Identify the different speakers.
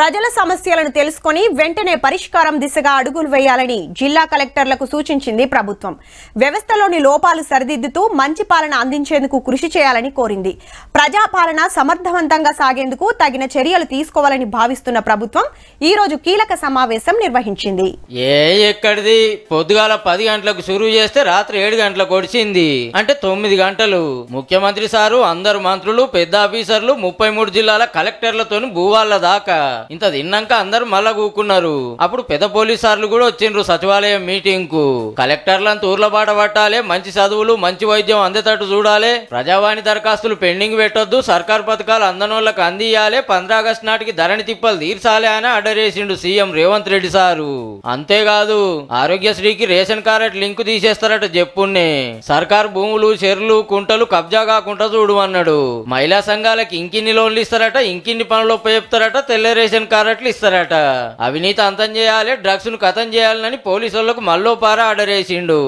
Speaker 1: ప్రజల సమస్యలను తెలుసుకొని వెంటనే పరిష్కారం దిశగా అడుగులు వేయాలని జిల్లా కలెక్టర్లకు సూచించింది ప్రభుత్వం. వ్యవస్థలోని లోపాలు సరిదిద్దుతూ మంచి పాలన అందించేందుకు కృషి చేయాలని కోరింది. ప్రజాపాలన సమర్థవంతంగా సాగేందుకు తగిన చర్యలు తీసుకోవాలని భావిస్తున్న ప్రభుత్వం ఈ రోజు కీలక సమావేశం నిర్వహించింది.
Speaker 2: ఎక్కడిది పొద్దుగాల 10 గంటలకు షురూ చేస్తే రాత్రి 7 గంటలకు ఒడిచింది. అంటే 9 గంటలు. ముఖ్యమంత్రి సారు, అందరు మంత్రులు, పెద్ద ఆఫీసర్లు, 33 జిల్లాల కలెక్టర్లతో భూవాళ్ల దాకా ఇంత తిన్నాక అందరు మళ్ళా కూకున్నారు. అప్పుడు పెద్ద పోలీసార్లు కూడా వచ్చిండ్రు సచివాలయం మీటింగ్ కు. కలెక్టర్లను తూర్ల బాట పట్టాలి, మంచి చదువులు, మంచి వైద్యం అందేటట్టు చూడాలి, ప్రజావాణి దరఖాస్తులు పెండింగ్ పెట్టొద్దు, సర్కార్ పథకాలు అందనోళ్లకు అందియాలి, 15 ఆగస్టు నాటికి ధరణి తిప్పలు తీర్చాలి అని ఆర్డర్ చేసిండు సీఎం రేవంత్ రెడ్డి సారు. అంతేకాదు ఆరోగ్యశ్రీకి రేషన్ కార్డు లింకు తీసేస్తారట చెప్పున్నే. సర్కార్ భూములు, చెర్లు, కుంటలు కబ్జా కాకుండా చూడు అన్నాడు. మహిళా సంఘాలకు ఇంకిన్ని లోన్లు ఇస్తారట, ఇంకిన్ని పనులు చెప్తారట, తెల్ల రేషన్ కార్డులు ఇస్తారట. అవినీతి అంతం చేయాలి, డ్రగ్స్ ను ఖతం చేయాలని పోలీసులకు మళ్ళీ పారా ఆర్డర్ వేసిండు.